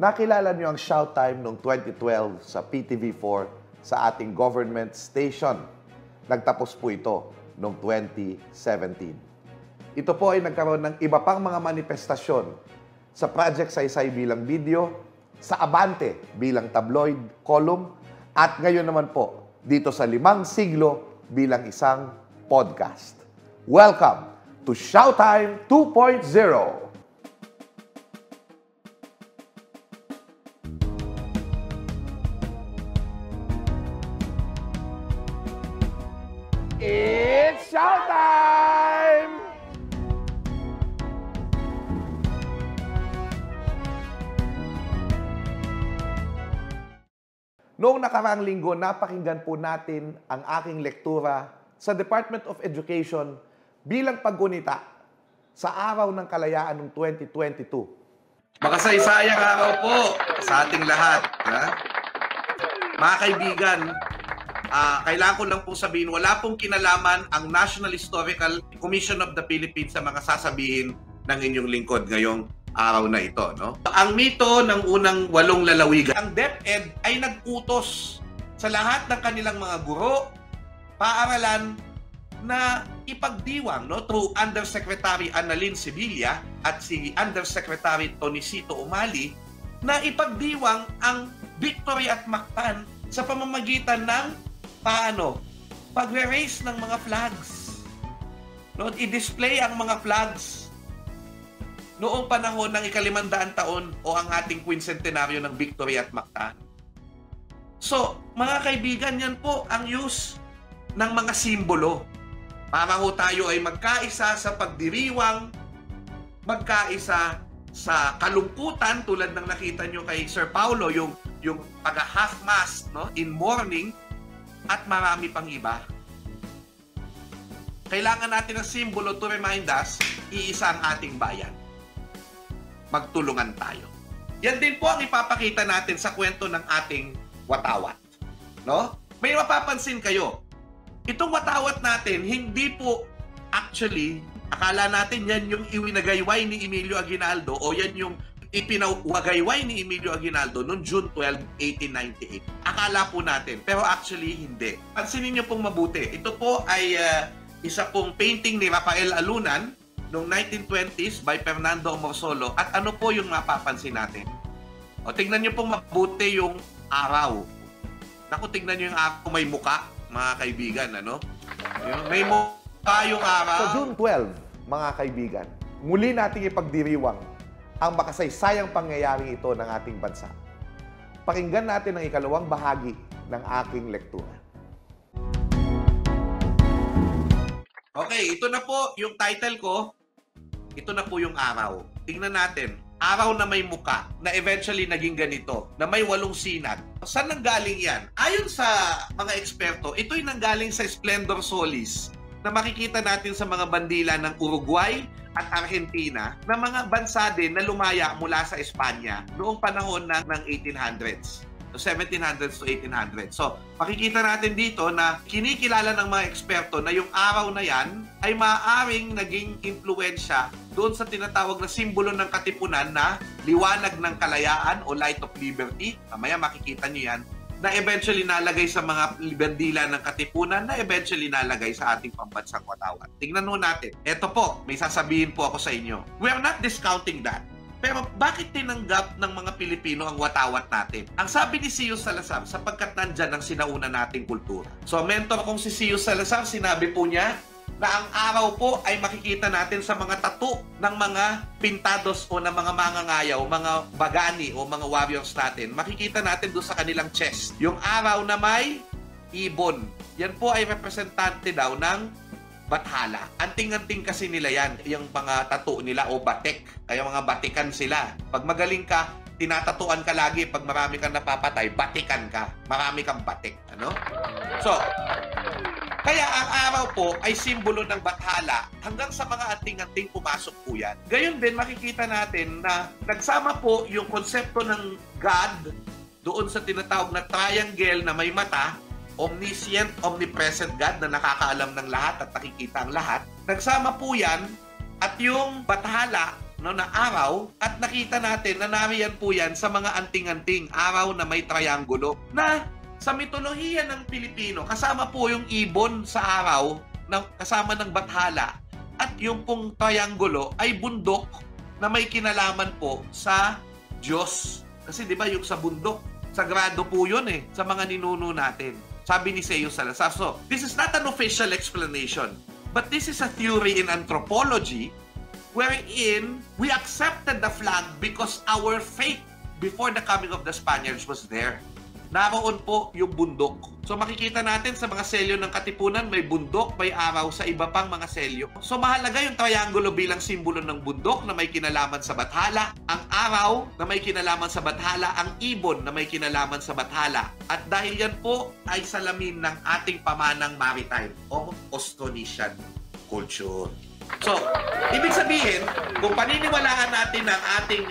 Nakilala niyo ang Shout Time noong 2012 sa PTV4 sa ating government station. Nagtapos po ito noong 2017. Ito po ay nagkaroon ng iba pang mga manifestasyon sa Project Saysay bilang video, sa Abante bilang tabloid column, at ngayon naman po dito sa 5 Siglo bilang isang podcast. Welcome to Shout Time 2.0! It's showtime! Noong nakaraang linggo, napakinggan po natin ang aking lektura sa Department of Education bilang paggunita sa Araw ng Kalayaan ng 2022. Makasaysayang araw po sa ating lahat. Ha? Mga kaibigan, kailangan ko lang pong sabihin, wala pong kinalaman ang National Historical Commission of the Philippines sa mga sasabihin ng inyong lingkod ngayong araw na ito. No? Ang mito ng unang 8 lalawigan, ang DepEd ay nag-utos sa lahat ng kanilang mga guro, paaralan na ipagdiwang through Undersecretary Annalyn Sevilla at si Undersecretary Tonicito Umali na ipagdiwang ang Victory at Mactan sa pamamagitan ng pagre-raise ng mga flags. I-display ang mga flags noong panahon ng ika-500 taon o ang ating quincentenaryo ng Victory at Mactan. So, mga kaibigan, yan po ang use ng mga simbolo para ho tayo ay magkaisa sa pagdiriwang, magkaisa sa kalungkutan tulad ng nakita nyo kay Sir Paulo, yung pag-half-mast in mourning, at marami pang iba. Kailangan natin ng simbolo to remind us, iisa ang ating bayan. Magtulungan tayo. Yan din po ang ipapakita natin sa kwento ng ating watawat. May mapapansin kayo, itong watawat natin, hindi po actually, akala natin yan yung iwinagayway ni Emilio Aguinaldo o yan yung ipinawagayway ni Emilio Aguinaldo noong June 12, 1898. Akala po natin, pero actually hindi. Pansinin niyo pong mabuti. Ito po ay isa pong painting ni Rafael Alunan noong 1920s by Fernando Morsolo. At ano po yung mapapansin natin? Tingnan niyo pong mabuti yung araw. Naku, tingnan niyo yung araw, may muka, mga kaibigan. May muka yung araw. Sa June 12, mga kaibigan, muli nating ipagdiriwang ang makasaysayang pangyayaring ito ng ating bansa. Pakinggan natin ang ikalawang bahagi ng aking lektura. Okay, ito na po yung title ko. Ito na po yung araw. Tingnan natin. Araw na may muka, na eventually naging ganito, na may 8 sinat. Saan nanggaling yan? Ayon sa mga eksperto, ito'y nanggaling sa Splendor Solis na makikita natin sa mga bandila ng Uruguay at Argentina na mga bansa din na lumaya mula sa Espanya noong panahon ng 1800s. So 1700s to 1800s. So makikita natin dito na kinikilala ng mga eksperto na yung araw na yan ay maaaring naging impluwensya doon sa tinatawag na simbolo ng katipunan na liwanag ng kalayaan o light of liberty. Mamaya makikita nyo yan, na eventually nalagay sa mga bandila ng katipunan, na eventually nalagay sa ating pambansang watawat. Tingnan mo natin. Ito po, may sasabihin po ako sa inyo. We are not discounting that. Pero bakit tinanggap ng mga Pilipino ang watawat natin? Ang sabi ni Sio Salazar, sapagkat nandyan ang sinauna nating kultura. So, mentor kong si Sio Salazar, sinabi po niya na ang araw po ay makikita natin sa mga tattoo ng mga pintados o ng mga mangangayaw, mga bagani o mga warriors natin. Makikita natin doon sa kanilang chest. Yung araw na may ibon. Yan po ay representante daw ng Bathala. Anting-anting kasi nila yan, yung mga tattoo nila o batik. Kaya mga batikan sila. Pag magaling ka, tinatatuan ka lagi. Pag marami kang napapatay, batikan ka. Marami kang batik. So, kaya ang araw po ay simbolo ng Bathala hanggang sa mga anting-anting pumasok po yan. Gayon din makikita natin na nagsama po yung konsepto ng God doon sa tinatawag na triangle na may mata, omniscient, omnipresent God na nakakaalam ng lahat at nakikita ang lahat. Nagsama po yan at yung Bathala no, na araw at nakita natin na nariyan po yan sa mga anting-anting araw na may triangulo na sa mitolohiya ng Pilipino, kasama po yung ibon sa araw, kasama ng bathala, at yung pong triangulo ay bundok na may kinalaman po sa Diyos. Kasi di ba yung sa bundok, sagrado po yun sa mga ninuno natin. Sabi ni Seo Salazar. So, this is not an official explanation, but this is a theory in anthropology wherein we accepted the flag because our faith before the coming of the Spaniards was there. Naroon po yung bundok. So makikita natin sa mga selyo ng Katipunan, may bundok, may araw sa iba pang mga selyo. So mahalaga yung triangulo bilang simbolo ng bundok na may kinalaman sa bathala, ang araw na may kinalaman sa bathala, ang ibon na may kinalaman sa bathala. At dahil yan po ay salamin ng ating pamanang maritime o Austronesian culture. So, ibig sabihin, kung paniniwalaan natin ng ating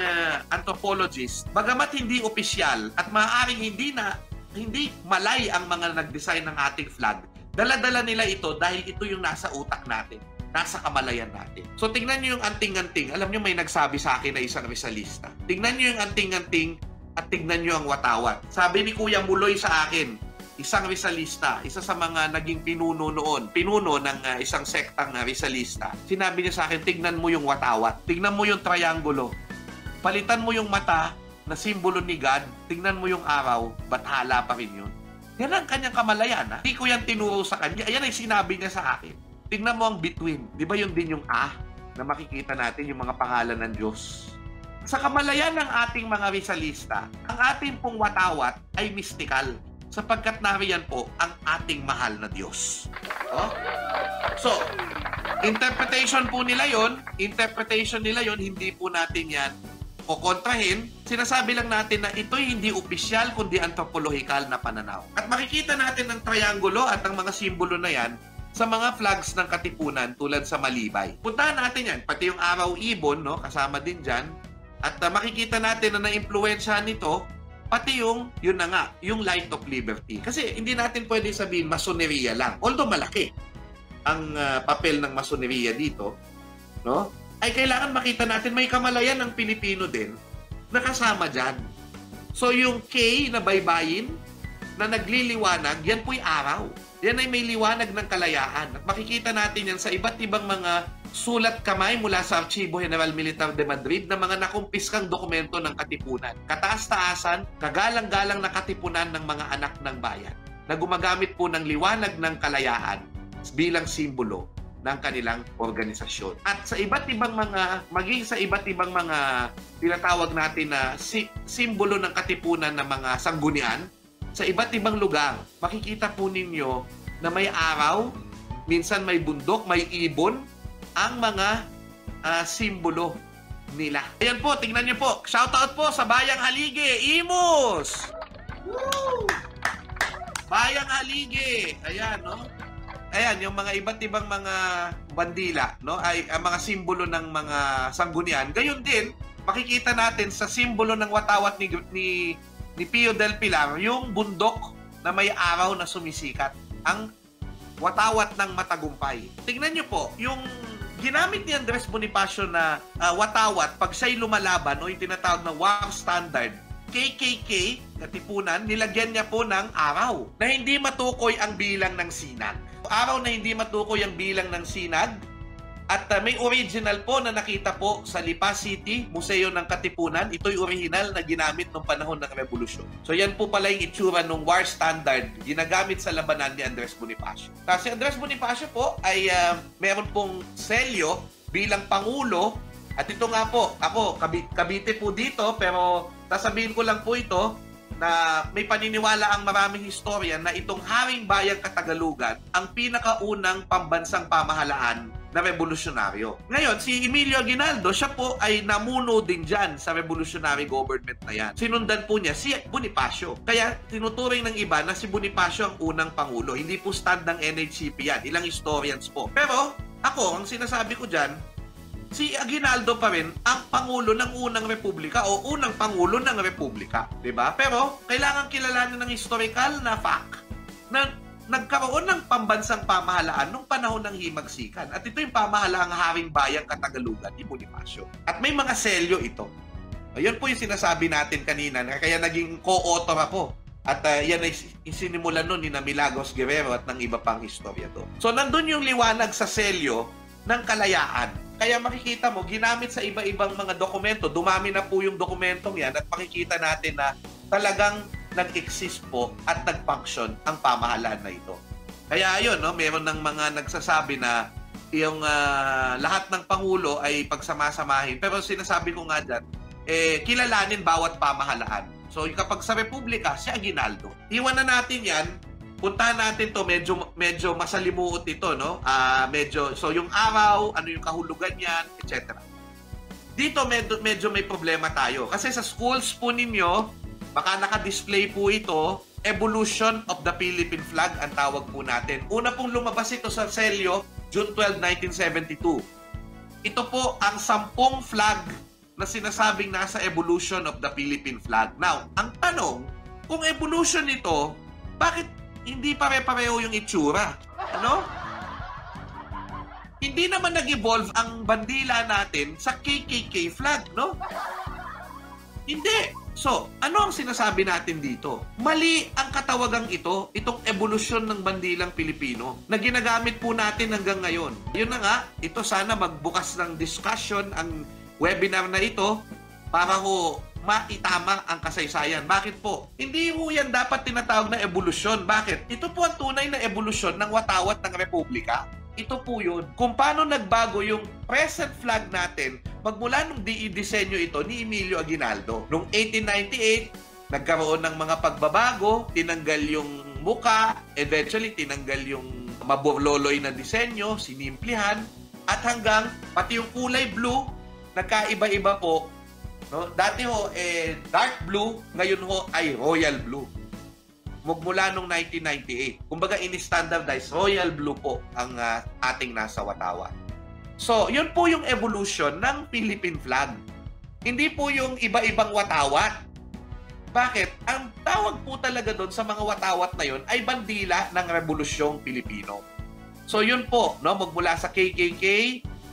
anthropologist, bagamat hindi opisyal at maaaring hindi malay ang mga nag-design ng ating flag, dala-dala nila ito dahil ito yung nasa utak natin, nasa kamalayan natin. So, tingnan nyo yung anting-anting. Alam nyo, may nagsabi sa akin na isang Rizalista. Tingnan nyo yung anting-anting at tingnan nyo ang watawat. Sabi ni Kuya Muloy sa akin, isang Rizalista, isa sa mga naging pinuno noon, pinuno ng isang sektang Rizalista. Sinabi niya sa akin, tignan mo yung watawat, tignan mo yung triangulo, palitan mo yung mata na simbolo ni God, tignan mo yung araw, bathala pa rin yun. Yan ang kanyang kamalayan. Hindi ko yan tinuro sa kanya. Ayan ay sinabi niya sa akin. Tignan mo ang between. Di ba yun din yung na makikita natin yung mga pangalan ng Diyos? Sa kamalayan ng ating mga Rizalista, ang ating pong watawat ay mystical, sapagkat nariyan po ang ating mahal na Diyos. So, interpretation nila yon, hindi po natin yan kukontrahin. Sinasabi lang natin na ito'y hindi opisyal kundi anthropological na pananaw. At makikita natin ang triangulo at ang mga simbolo na yan sa mga flags ng Katipunan tulad sa Malibay. Puntahan natin yan, pati yung araw ibon, no, kasama din dyan. At makikita natin na na-impluwensyahan nito pati yun na nga, yung Light of Liberty. Kasi hindi natin pwede sabihin masoneria lang. Although malaki ang papel ng masoneria dito, no? Ay kailangan makita natin may kamalayan ng Pilipino din na kasama dyan. So yung K na baybayin na nagliliwanag, yan po'y araw. Yan ay may liwanag ng kalayaan. At makikita natin yan sa iba't ibang mga sulat kamay mula sa Archivo General Militar de Madrid na mga nakumpiskang dokumento ng Katipunan. Kataas-taasan, kagalang-galang na katipunan ng mga anak ng bayan na gumagamit po ng liwanag ng kalayaan bilang simbolo ng kanilang organisasyon. At sa iba't ibang maging sa iba't ibang mga tinatawag natin na simbolo ng Katipunan ng mga sanggunian, sa iba't ibang lugar, makikita po ninyo na may araw, minsan may bundok, may ibon, ang mga simbolo nila. Ayan po, tingnan niyo po. Shoutout po sa Bayang Halige, Imus! Woo! Bayang Halige. Ayan, no? Ayan, yung mga iba't ibang mga bandila, no? Ay ang mga simbolo ng mga sanggunian. Gayon din, makikita natin sa simbolo ng watawat ni Pio del Pilar, yung bundok na may araw na sumisikat. Ang watawat ng matagumpay. Tingnan niyo po, yung ginamit ni Andres Bonifacio na watawat, pag siya'y lumalaban o yung tinatawag na war standard, KKK, Katipunan, nilagyan niya po ng araw na hindi matukoy ang bilang ng sinag. Araw na hindi matukoy ang bilang ng sinag. At may original po na nakita po sa Lipa City, Museo ng Katipunan. Ito'y original na ginamit noong panahon ng Revolusyon. So yan po pala yung itsura ng war standard ginagamit sa labanan ni Andres Bonifacio. Kasi Andres Bonifacio po ay meron pong selyo bilang Pangulo. At ito nga po, ako, Cavite po dito, pero sasabihin ko lang po ito na may paniniwala ang maraming historian na itong Haring Bayang Katagalugan ang pinakaunang pambansang pamahalaan na revolusyonaryo. Ngayon, si Emilio Aguinaldo, siya po ay namuno din dyan sa revolutionary government na yan. Sinundan po niya si Bonifacio. Kaya tinuturing ng iba na si Bonifacio ang unang pangulo. Hindi po stand ng NHCP yan. Ilang historians po. Pero ako, ang sinasabi ko dyan, si Aguinaldo pa rin ang pangulo ng unang republika o unang pangulo ng republika. Diba? Pero kailangan kilalanin ng historical na fact na nagkaroon ng pambansang pamahalaan nung panahon ng himagsikan. At ito yung pamahalaang Haring Bayang Katagalugan ni Bonifacio. At may mga selyo ito. Ayun po yung sinasabi natin kanina, na kaya naging co-author ako. At yan ay sinimulan nun ni Milagros Guerrero at ng iba pang historiador. So nandun yung liwanag sa selyo ng kalayaan. Kaya makikita mo, ginamit sa iba-ibang mga dokumento. Dumami na po yung dokumentong yan at makikita natin na talagang nag-exist po at nag-function ang pamahalaan na ito. Kaya ayun, no, meron ng mga nagsasabi na yung lahat ng pangulo ay pagsamasamahin. Pero sinasabi ko nga dyan, kilalanin bawat pamahalaan. So kapag sa Republika, si Aguinaldo. Iwan na natin yan. Puntahan natin to, medyo masalimuot ito, no? So yung araw, ano yung kahulugan yan, etc. Dito medyo may problema tayo. Kasi sa schools po ninyo, baka naka-display po ito, Evolution of the Philippine Flag ang tawag po natin. Una pong lumabas ito sa selyo, June 12, 1972. Ito po ang 10 flag na sinasabing nasa evolution of the Philippine Flag. Now, ang tanong, kung evolution ito, bakit hindi pare-pareho yung itsura? Ano? Hindi naman nag-evolve ang bandila natin sa KKK flag, no? Hindi. So, ano ang sinasabi natin dito? Mali ang katawagang ito, itong evolusyon ng bandilang Pilipino na ginagamit po natin hanggang ngayon. Yun na nga, ito sana magbukas ng discussion ang webinar na ito para ho maitama ang kasaysayan. Bakit po? Hindi ho yan dapat tinatawag na evolusyon. Bakit? Ito po ang tunay na evolusyon ng watawat ng Republika. Ito po yun. Kung paano nagbago yung present flag natin magmula nung disenyo ito ni Emilio Aguinaldo. Noong 1898, nagkaroon ng mga pagbabago, tinanggal yung muka, eventually tinanggal yung mabololoy na disenyo, sinimplihan, at hanggang pati yung kulay blue, nagkaiba-iba po. No? Dati ho, dark blue, ngayon ho ay royal blue. Magmula noong 1998. Kumbaga, in-standardize, royal blue po ang ating nasa watawat. So, yun po yung evolution ng Philippine flag. Hindi po yung iba-ibang watawat. Bakit? Ang tawag po talaga doon sa mga watawat na yun ay bandila ng Rebolusyong Pilipino. So, yun po, no? Magmula sa KKK,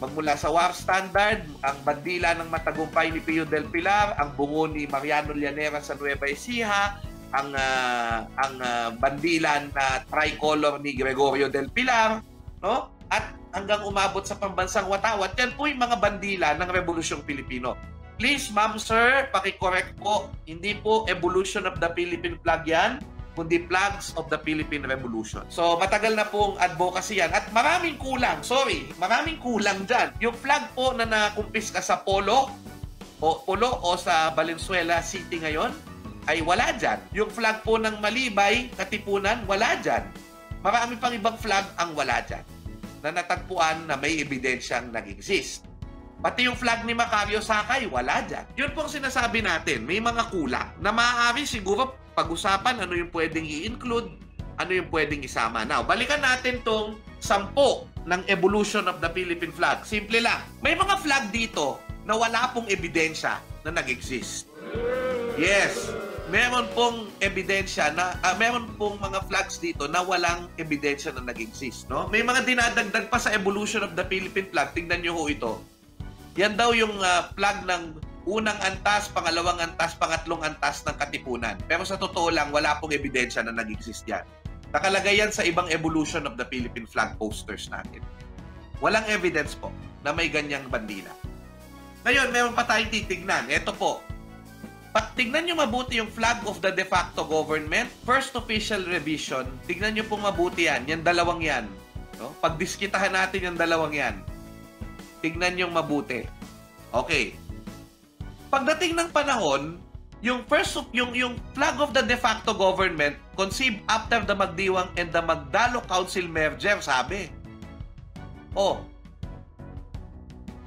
magmula sa War Standard, ang bandila ng matagumpay ni Pio del Pilar, ang bungo ni Mariano Llanera sa Nueva Ecija, ang bandilan na tricolor ni Gregorio del Pilar, no? At hanggang umabot sa pambansang watawat, yan po yung mga bandila ng Rebolusyong Pilipino. Please, ma'am, sir, paki-correct po, hindi po evolution of the Philippine flag yan, kundi flags of the Philippine Revolution. So, matagal na pong advocacy yan. At maraming kulang, maraming kulang dyan. Yung flag po na nakumpiska sa Polo o sa Valenzuela City ngayon, ay wala dyan. Yung flag po ng Malibay, Katipunan, wala dyan. Marami pang ibang flag ang wala dyan na natagpuan na may ebidensyang nag-exist. Pati yung flag ni Macario Sakay, wala dyan. Yun po ang sinasabi natin, may mga kulang na maaari siguro pag-usapan ano yung pwedeng i-include, ano yung pwedeng isama. Now, balikan natin tong 10 ng evolution of the Philippine flag. Simple lang. May mga flag dito na wala pong ebidensya na nag-exist. Yes, meron pong ebidensya na meron pong mga flags dito na walang ebidensya na nag-exist, no? May mga dinadagdag pa sa evolution of the Philippine flag. Tingnan niyo ho ito. Yan daw yung flag ng unang antas, pangalawang antas, pangatlong antas ng Katipunan. Pero sa totoo lang, wala pong ebidensya na nag-exist yan. Nakalagay yan sa ibang evolution of the Philippine flag posters natin. Walang evidence po na may ganyang bandila. Ngayon, meron pa tayong titignan. Ito po. Tignan nyo mabuti yung flag of the de facto government, first official revision. Tignan nyo pong mabuti yan. Yan dalawang yan. No? Pagdiskitahan natin yung dalawang yan. Tignan nyo mabuti. Okay. Pagdating ng panahon, yung flag of the de facto government conceived after the Magdiwang and the Magdalo Council merger, sabi. Oh.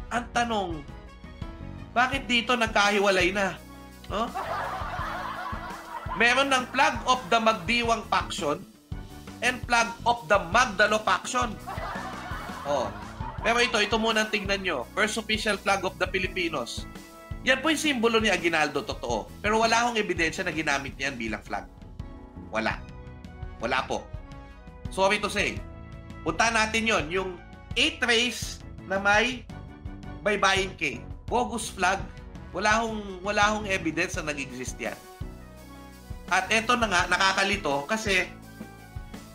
Ang tanong, bakit dito nagkahiwalay na? No? Meron ng flag of the Magdiwang faction and flag of the Magdalo faction. Oh. Pero ito muna tingnan nyo. First official flag of the Filipinos. Yan po yung simbolo ni Aguinaldo, totoo. Pero wala akong ebidensya na ginamit niyan bilang flag. Wala. Wala po. Sorry to say. Punta natin yon, yung 8 race na may baybayin K. Bogus flag. Wala hong evidence na nag-exist yan. At eto na nga, nakakalito kasi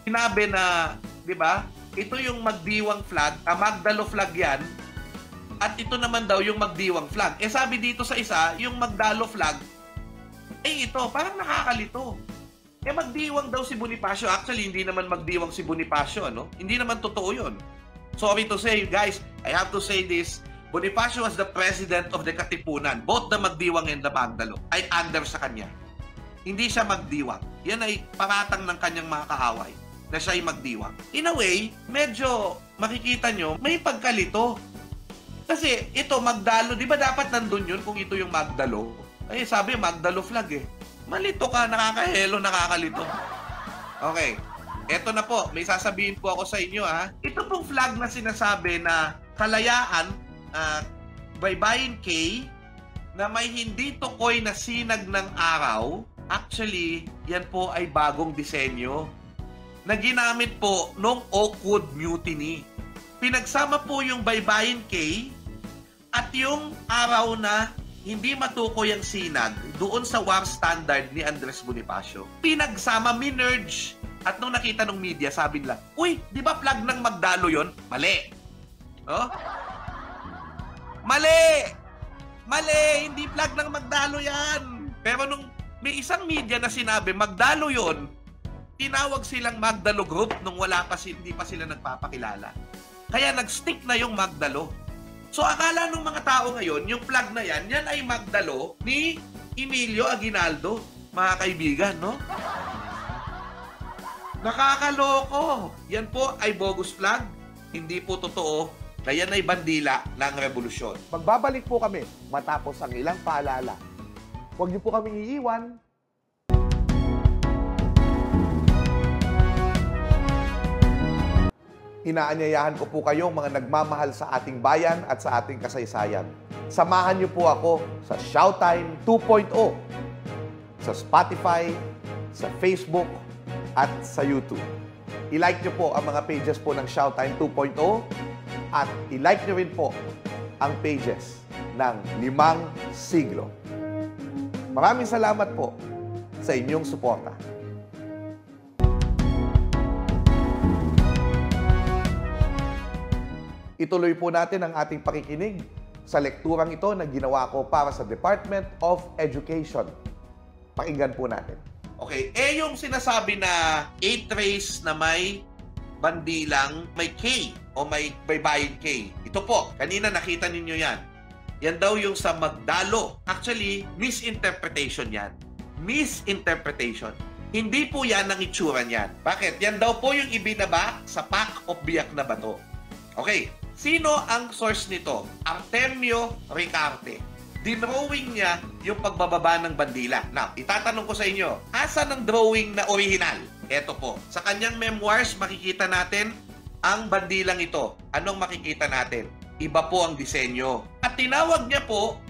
sinabi na, di ba, ito yung magdiwang flag, Magdalo flag yan, at ito naman daw yung magdiwang flag. Eh sabi dito sa isa, yung Magdalo flag, eh ito, parang nakakalito. Eh magdiwang daw si Bonifacio. Actually, hindi naman magdiwang si Bonifacio, no? Hindi naman totoo yun. Sorry to say, guys, I have to say this. Bonifacio was the president of the Katipunan. Both the Magdiwang and the Magdalo ay under sa kanya. Hindi siya magdiwang. Yan ay paratang ng kanyang mga kaaway na siya ay magdiwang. In a way, medyo makikita nyo, may pagkalito. Kasi ito, Magdalo, di ba dapat nandun yun kung ito yung Magdalo? Ay, sabi, Magdalo flag eh. Malito ka, nakakahelo, nakakalito. Okay. Eto na po, may sasabihin po ako sa inyo ha. Ito pong flag na sinasabi na kalayaan, baybayin K, na may hindi tukoy na sinag ng araw, actually, yan po ay bagong disenyo na ginamit po nung Oakwood Mutiny. Pinagsama po yung baybayin K at yung araw na hindi matukoy ang sinag doon sa war standard ni Andres Bonifacio. Pinagsama, minerge. At nung nakita ng media, sabi nila, uy, di ba flag ng Magdalo yon? Mali. Oh? Mali! Mali! Hindi flag ng Magdalo yan. Pero nung may isang media na sinabi, Magdalo yon, tinawag silang Magdalo Group nung hindi pa sila nagpapakilala. Kaya nag-stick na yung Magdalo. So akala ng mga tao ngayon, yung flag na yan ay Magdalo ni Emilio Aguinaldo, mga kaibigan, no? Nakakaloko. Yan po ay bogus flag. Hindi po totoo na yan ay bandila ng revolusyon. Magbabalik po kami matapos ang ilang paalala. Huwag niyo po kaming iiwan. Inaanyayahan ko po kayong mga nagmamahal sa ating bayan at sa ating kasaysayan. Samahan niyo po ako sa Showtime 2.0 sa Spotify, sa Facebook, at sa YouTube. I-like niyo po ang mga pages po ng Showtime 2.0 at i-like niyo rin po ang pages ng Limang Siglo. Maraming salamat po sa inyong suporta. Ituloy po natin ang ating pakikinig sa lekturang ito na ginawa ko para sa Department of Education. Pakinggan po natin. Okay, yung sinasabi na 8 race na may bandilang may K o may baybayin K. Ito po, kanina nakita ninyo yan. Yan daw yung sa Magdalo. Actually, misinterpretation yan. Misinterpretation. Hindi po yan ang itsura niyan. Bakit? Yan daw po yung ibinaba sa pack of biyak na bato. Okay, sino ang source nito? Artemio Ricarte. Dinrawing niya yung pagbababa ng bandila. Now, itatanong ko sa inyo, asan ang drawing na original? Ito po. Sa kanyang memoirs, makikita natin ang bandilang ito. Anong makikita natin? Iba po ang disenyo. At tinawag niya po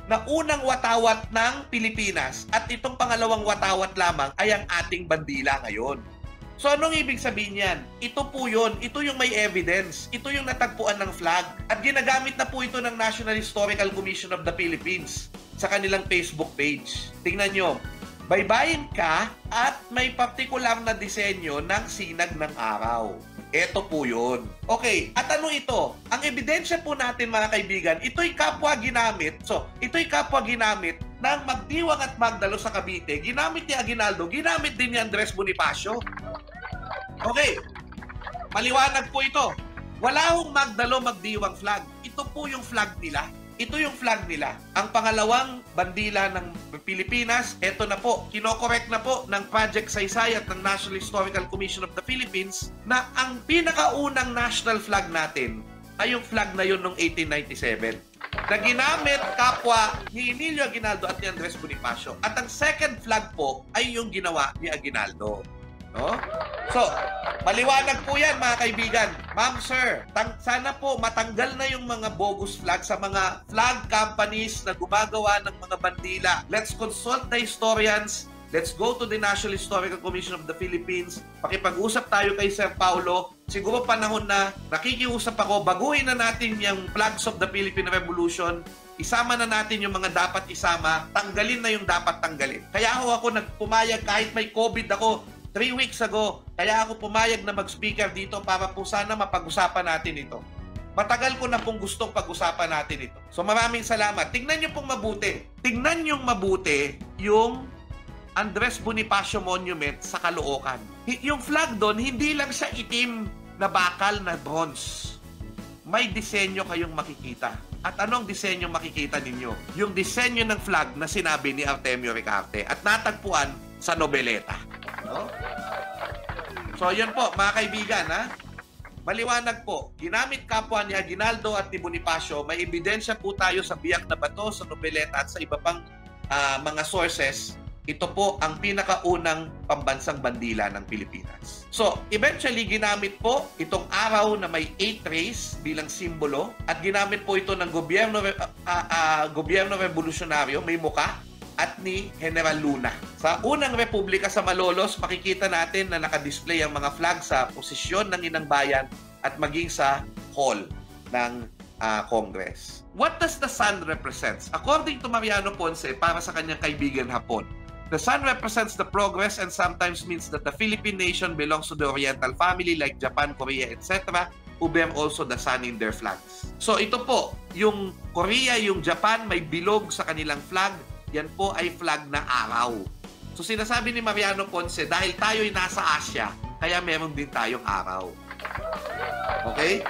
na unang watawat ng Pilipinas at itong pangalawang watawat lamang ay ang ating bandila ngayon. So anong ibig sabihin yan? Ito po yun. Ito yung may evidence. Ito yung natagpuan ng flag. At ginagamit na po ito ng National Historical Commission of the Philippines sa kanilang Facebook page. Tingnan nyo. Baybayin ka at may partikular na disenyo ng sinag ng araw. Ito po yun. Okay, at ano ito? Ang ebidensya po natin mga kaibigan, ito'y kapwa ginamit. So, ito'y kapwa ginamit ng Magdiwang at Magdalo sa Cavite. Ginamit ni Aguinaldo, ginamit din ni Andres Bonifacio. Okay, maliwanag po ito. Wala hong Magdalo Magdiwang flag. Ito po yung flag nila. Ito yung flag nila. Ang pangalawang bandila ng Pilipinas, ito na po. Kinokorek na po ng Project Saysay at ng National Historical Commission of the Philippines na ang pinakaunang national flag natin ay yung flag na yun noong 1897 na ginamit kapwa ni Emilio Aguinaldo at ni Andres Bonifacio. At ang second flag po ay yung ginawa ni Aguinaldo. No? So, maliwanag po yan mga kaibigan. Ma'am, sir, sana po matanggal na yung mga bogus flag sa mga flag companies na gumagawa ng mga bandila. Let's consult the historians Let's go to the National Historical Commission of the Philippines. Pakipag-usap tayo kay Sir Paulo. Siguro panahon na nakikiusap ako, baguhin na natin yung flags of the Philippine Revolution. Isama na natin yung mga dapat isama. Tanggalin na yung dapat tanggalin. Kaya ako nagpumayag kahit may COVID ako 3 weeks ago. Kaya ako pumayag na mag-speaker dito para po sana mapag-usapan natin ito. Matagal ko na pong gustong pag-usapan natin ito. So maraming salamat. Tingnan nyo pong mabuti. Tingnan nyo mabuti yung Andres Bonifacio Monument sa Caloocan. Yung flag doon, hindi lang siya itim na bakal na bronze. May disenyo kayong makikita. At anong disenyo makikita ninyo? Yung disenyo ng flag na sinabi ni Artemio Ricarte at natagpuan sa Nobeleta. No? So yun po, mga kaibigan, ha? Maliwanag po, ginamit kapwa ni Aguinaldo at ni Bonifacio, may ebidensya po tayo sa Biak na Bato, sa Nobeleta at sa iba pang mga sources. Ito po ang pinakaunang pambansang bandila ng Pilipinas. So, eventually, ginamit po itong araw na may 8 rays bilang simbolo at ginamit po ito ng gobyerno revolusyonaryo, may muka, at ni General Luna. Sa unang republika sa Malolos, makikita natin na nakadisplay ang mga flag sa posisyon ng Inang Bayan at maging sa hall ng Congress. What does the sun represent? According to Mariano Ponce, para sa kanyang kaibigan Hapon, the sun represents the progress and sometimes means that the Philippine nation belongs to the Oriental family like Japan, Korea, etc., who bear also the sun in their flags. So ito po, yung Korea, yung Japan, may bilog sa kanilang flag. Yan po ay flag na araw. So sinasabi ni Mariano Ponce, dahil tayo'y nasa Asia, kaya meron din tayong araw. Okay?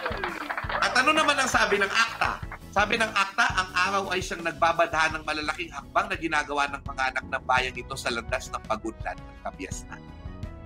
At ano naman ang sabi ng akta? Sabi ng akta, ang araw ay siyang nagbabadha ng malalaking hakbang na ginagawa ng mga anak ng bayan ito sa landas ng pagudlan ng kabiasnan.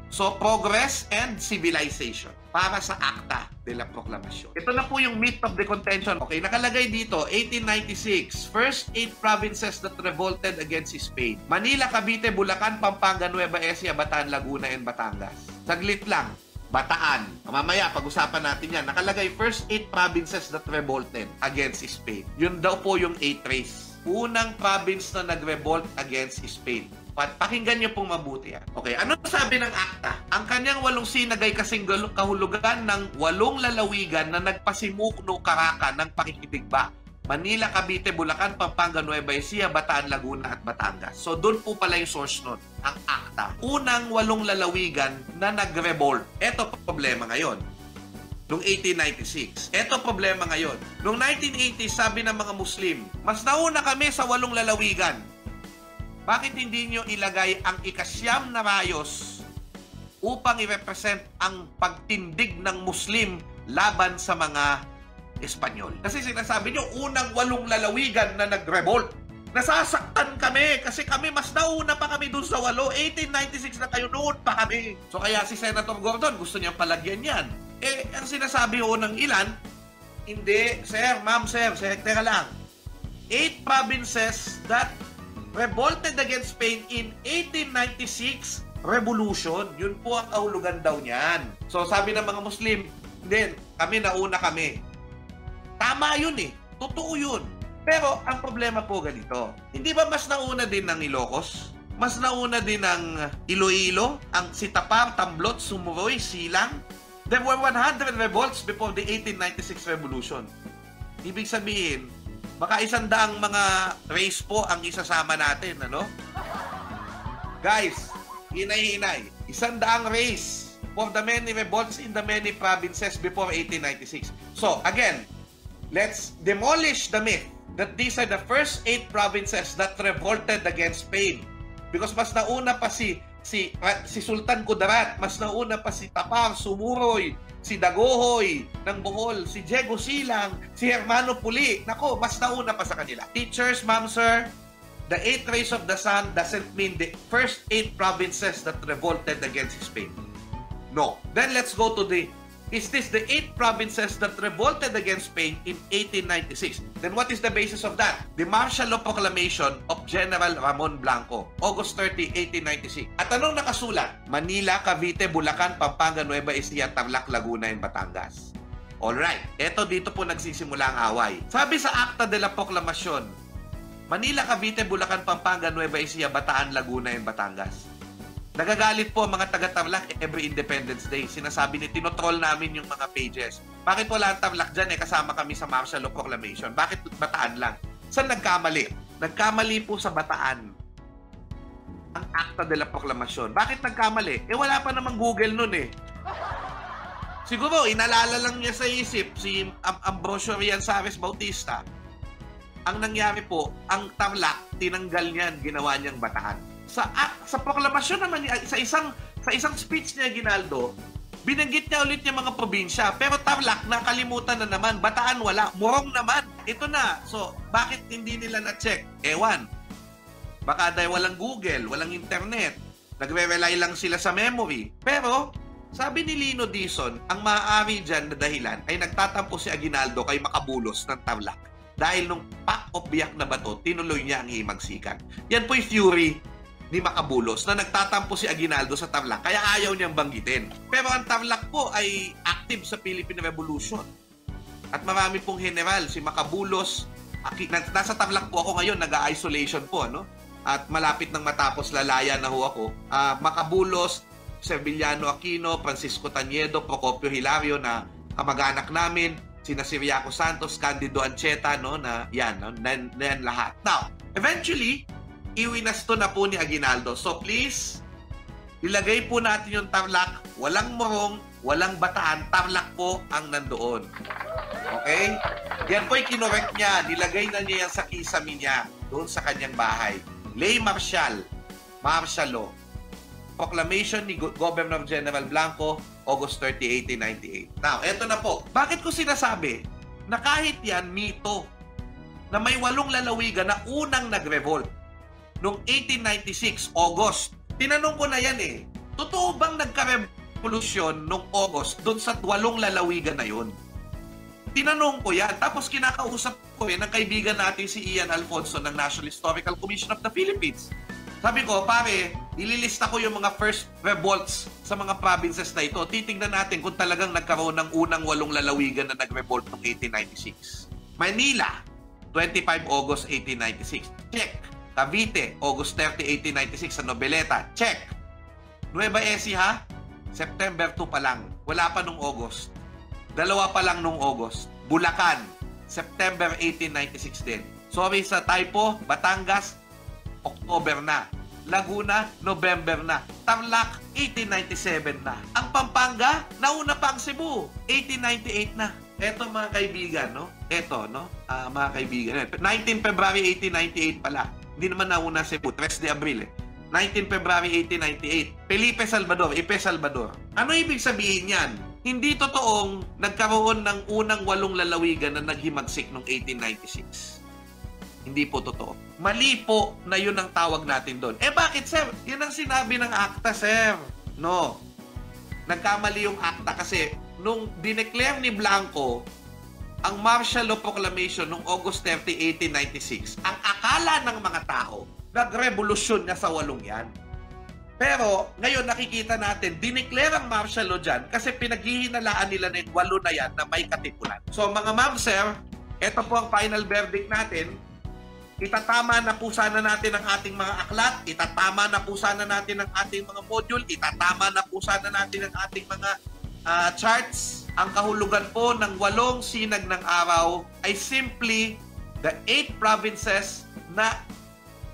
So, progress and civilization para sa Acta de la Proclamación. Ito na po yung meat of the contention. Okay, nakalagay dito, 1896, first 8 provinces that revolted against Spain. Manila, Cavite, Bulacan, Pampanga, Nueva Ecija, Bataan, Laguna, and Batangas. Saglit lang. Bataan. Mamaya, pag-usapan natin yan. Nakalagay, first 8 provinces that revolted against Spain. Yun daw po yung 8 race. Unang province na nag-revolt against Spain. Pakinggan niyo pong mabuti yan. Okay, ano sabi ng akta? Ang kanyang 8 sinagay kasing kahulugan ng 8 lalawigan na nagpasimukno karaka ng pakikitigba. Manila, Cavite, Bulacan, Pampanga, Nueva Ecija, Bataan, Laguna at Batangas. So doon po pala yung source nun, ang akta. Unang 8 lalawigan na nag-revolt. Ito problema ngayon. Noong 1896. Ito problema ngayon. Noong 1980, sabi ng mga Muslim, mas nauna kami sa 8 lalawigan. Bakit hindi nyo ilagay ang ikasyam na rayos upang i-represent ang pagtindig ng Muslim laban sa mga Espanyol? Kasi sinasabi nyo, unang 8 lalawigan na nag-revolt. Nasasaktan kami kasi kami mas nauna pa kami dun sa 8. 1896 na kayo, noon pa kami. So kaya si Senator Gordon gusto niyang palagyan yan. Ang sinasabi ho ng ilan, hindi, sir, ma'am, sir, teka lang. 8 provinces that revolted against Spain in 1896 revolution. Yun po ang kahulugan daw niyan. So sabi ng mga Muslim, hindi, kami nauna kami. Tama yun eh. Totoo yun. Pero ang problema po ganito. Hindi ba mas nauna din ng Ilocos? Mas nauna din ng Iloilo? Ang Sitapar, Tamblot, Sumuroy, Silang? There were 100 revolts before the 1896 revolution. Ibig sabihin, baka 100 mga race po ang isasama natin, ano? Guys, hinay-hinay. 100 race for the many revolts in the many provinces before 1896. So, again, let's demolish the myth that these are the first 8 provinces that revolted against Spain. Because mas nauna pa si Sultan Kudarat, mas nauna pa si Tapar, Sumuroy, si Dagohoy ng Bohol, si Diego Silang, si Hermano Puli. Nako, mas nauna pa sa kanila. Teachers, ma'am, sir, the 8 rays of the sun doesn't mean the first 8 provinces that revolted against Spain. No. Then let's go to is this the 8 provinces that revolted against Spain in 1896? Then what is the basis of that? The Martial Law Proclamation of General Ramon Blanco, August 30, 1896. At anong nakasulat? Manila, Cavite, Bulacan, Pampanga, Nueva Ecija, Tarlac, Laguna, and Batangas. Alright, eto dito po nagsisimula ang away. Sabi sa Acta de la Proclamación, Manila, Cavite, Bulacan, Pampanga, Nueva Ecija, Bataan, Laguna, and Batangas. Nagagalit po ang mga taga-Tarlac every Independence Day. Sinasabi ni tinotroll namin yung mga pages. Bakit wala ang Tarlac dyan? Kasama kami sa Martial Law Proclamation. Bakit Bataan lang? Saan nagkamali? Nagkamali po sa Bataan ang Acta de la Proclamación. Bakit nagkamali? Wala pa namang Google nun eh. Siguro, inalala lang niya sa isip si Ambrosio Rianzares Bautista. Ang nangyari po, ang Tarlac, tinanggal niyan, ginawa niyang Bataan. Sa proklamasyon naman, sa isang speech niya, Ginaldo, binanggit niya ulit yung mga probinsya. Pero Tarlac, nakalimutan na naman. Bataan, wala. Morong naman. Ito na. So, bakit hindi nila na-check? Ewan. Baka dahil walang Google, walang internet. Nagre-rely lang sila sa memory. Pero, sabi ni Lino Dizon, ang maaari dyan na dahilan ay nagtatampo si Aguinaldo kay Macabulos ng Tarlac. Dahil nung pack of biyak na bato, tinuloy niya ang himagsikan. Yan po yung theory ni Macabulos na nagtatampo si Aguinaldo sa Tarlac kaya ayaw niyang banggitin. Pero ang Tarlac po ay active sa Philippine Revolution. At marami pong general, si Macabulos, nasa Tarlac po ako ngayon, nag-isolation po, ano? At malapit nang matapos, lalaya na ho ako. Macabulos, Serviliano Aquino, Francisco Taniedo, Procopio Hilario na kamag-anak namin, sina Ciriaco Santos, Candido Ancheta, no, na yan, no, na yan lahat. Now, eventually, iwinasto na po ni Aguinaldo. So please, ilagay po natin yung Tarlac, walang Morong, walang Bataan, Tarlac po ang nandoon. Okay? Yan po ay kinorek niya, nilagay na niya yan sa kisame niya, doon sa kanyang bahay. Ley Martial, Martial Law. Proclamation ni Governor General Blanco, August 30, 1898. Now, eto na po. Bakit ko sinasabi na kahit yan, mito, na may 8 lalawigan na unang nag-revolt noong 1896, August. Tinanong ko na yan eh. Totoo bang nagka-revolusyon noong August doon sa 8 lalawigan na yun? Tinanong ko yan. Tapos kinakausap ko yan ng kaibigan natin si Ian Alfonso ng National Historical Commission of the Philippines. Sabi ko, pare, ililista ko yung mga first revolts sa mga provinces na ito. Titingnan natin kung talagang nagkaroon ng unang 8 lalawigan na nag-revolt noong 1896. Manila, 25 August 1896. Check. Cavite, August 30, 1896 sa Nobeleta. Check. Nueva Ecija, September 2 pa lang. Wala pa nung August. 2 pa lang nung August. Bulacan, September 1896 din. Sorry sa typo, Batangas, October na. Laguna, November na. Tarlac, 1897 na. Ang Pampanga, nauna pa ang Cebu, 1898 na. Eto mga kaibigan, no? Eto, no? Mga kaibigan. 19 February 1898 pala. Hindi naman nauna Cebu, 3 de Abril 19 February 1898. Felipe Salvador, Ipe Salvador. Ano ibig sabihin yan? Hindi totoong nagkaroon ng unang 8 lalawigan na naghimagsik noong 1896. Hindi po totoo. Mali po na yun ang tawag natin doon. Bakit, sir? Yan ang sinabi ng akta, sir. No. Nagkamali yung akta kasi nung dineclare ni Blanco ang Martial Law Proclamation noong August 30, 1896, ang akala ng mga tao, nagrevolusyon na sa 8 yan. Pero, ngayon nakikita natin, dineclare ang martial law dyan kasi pinaghihinalaan nila na yung 8 na yan na may katipunan. So, mga ma'am, sir, ito po ang final verdict natin. Itatama na po sana natin ang ating mga aklat, itatama na po sana natin ang ating mga module, itatama na po sana natin ang ating mga charts. Ang kahulugan po ng 8 sinag ng araw ay simply the 8 provinces na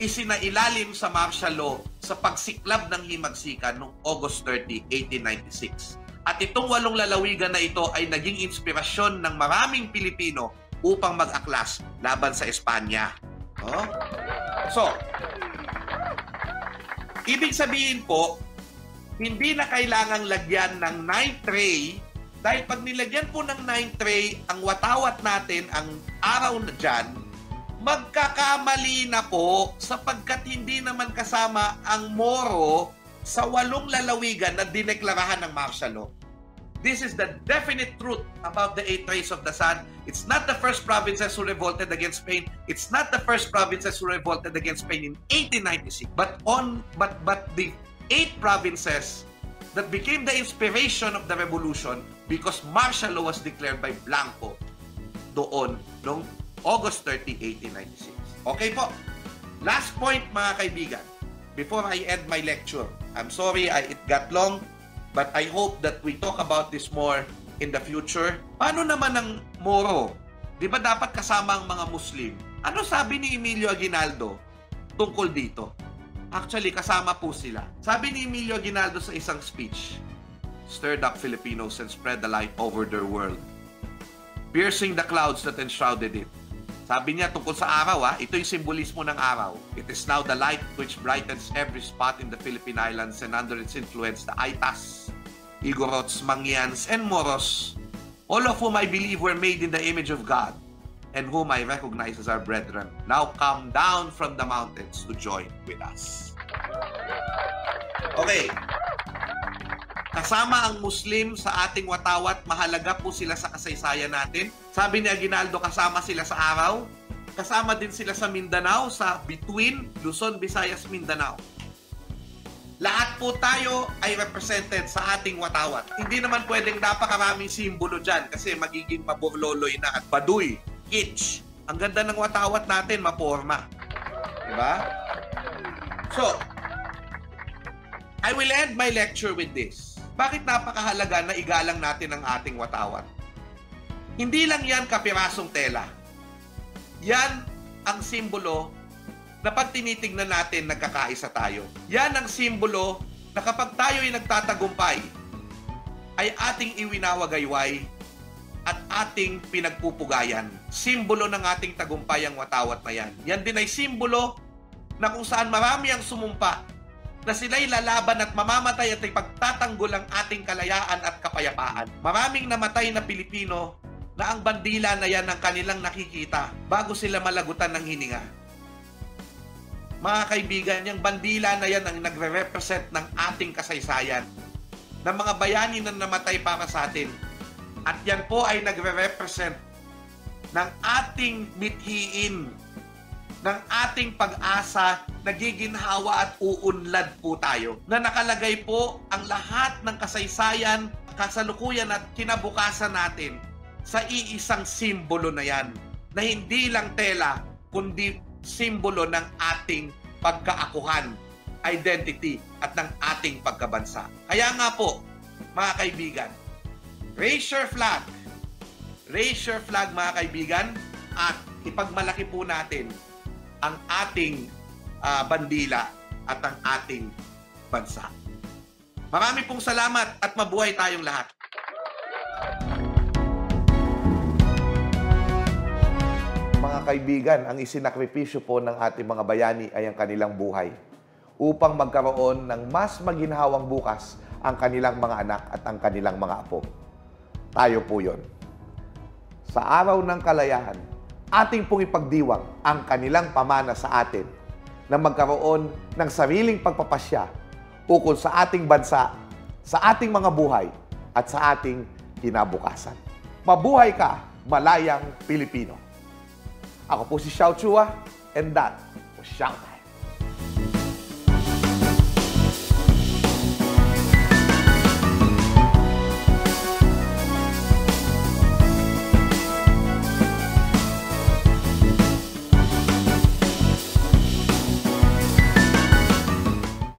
isinailalim sa martial law sa pagsiklab ng himagsikan noong August 30, 1896. At itong 8 lalawigan na ito ay naging inspirasyon ng maraming Pilipino upang mag-aklas laban sa Espanya. Oh? So, ibig sabihin po, hindi na kailangang lagyan ng 9th ray dahil pag nilagyan po ng 9th ray, ang watawat natin, ang araw na dyan, magkakamali na po sapagkat hindi naman kasama ang Moro sa 8 lalawigan na dineklarahan ng martial law. This is the definite truth about the 8 rays of the sun. It's not the first provinces who revolted against Spain. It's not the first provinces who revolted against Spain in 1896. But the 8 provinces that became the inspiration of the revolution because martial law was declared by Blanco doon noong August 30, 1896. Okay po. Last point, mga kaibigan. Before I end my lecture, I'm sorry it got long, but I hope that we talk about this more in the future. Paano naman ang Moro? Di ba dapat kasama ang mga Muslim? Ano sabi ni Emilio Aguinaldo tungkol dito? Actually, kasama po sila. Sabi ni Emilio Aguinaldo sa isang speech, stirred up Filipinos and spread the light over their world, piercing the clouds that enshrouded it. Sabi niya tungkol sa araw, ito yung simbolismo ng araw. It is now the light which brightens every spot in the Philippine Islands, and under its influence, the Aitas, Igorots, Mangyans, and Moros, all of whom I believe were made in the image of God, and whom I recognize as our brethren, now come down from the mountains to join with us. Okay. Kasama ang Muslim sa ating watawat, mahalaga po sila sa kasaysayan natin. Sabi ni Aguinaldo, kasama sila sa araw. Kasama din sila sa Mindanao, sa between Luzon, Visayas, Mindanao. Lahat po tayo ay represented sa ating watawat. Hindi naman pwedeng napakaraming simbolo dyan kasi magiging paburloloy na at baduy, kitsch. Ang ganda ng watawat natin, maporma. Diba? So, I will end my lecture with this. Bakit napakahalaga na igalang natin ang ating watawat? Hindi lang yan kapirasong tela. Yan ang simbolo na pag tinitignan natin, nagkakaisa tayo. Yan ang simbolo na kapag tayo ay nagtatagumpay, ay ating iwinawagayway at ating pinagpupugayan. Simbolo ng ating tagumpay ang watawat na yan. Yan din ay simbolo na kung saan marami ang sumumpa na sila'y lalaban at mamamatay at ipagtatanggol ang ating kalayaan at kapayapaan. Maraming namatay na Pilipino na ang bandila na yan ang kanilang nakikita bago sila malagutan ng hininga. Mga kaibigan, yung bandila na yan ang nagre-represent ng ating kasaysayan, ng mga bayani na namatay para sa atin. At yan po ay nagre-represent ng ating mithiin, ng ating pag-asa, nagiginhawa at uunlad po tayo. Na nakalagay po ang lahat ng kasaysayan, kasalukuyan at kinabukasan natin sa iisang simbolo na yan. Na hindi lang tela, kundi simbolo ng ating pagkaakuhan, identity, at ng ating pagkabansa. Kaya nga po, mga kaibigan, raise your flag. Raise your flag, mga kaibigan, at ipagmalaki po natin ang ating bandila at ang ating bansa. Marami pong salamat at mabuhay tayong lahat. Mga kaibigan, ang isinakripisyo po ng ating mga bayani ay ang kanilang buhay upang magkaroon ng mas maginhawang bukas ang kanilang mga anak at ang kanilang mga apo. Tayo po yon. Sa araw ng kalayaan, ating pong ipagdiwang ang kanilang pamana sa atin na magkaroon ng sariling pagpapasya ukol sa ating bansa, sa ating mga buhay, at sa ating kinabukasan. Mabuhay ka, malayang Pilipino! Ako po si Xiao Chua, and that was Xiao.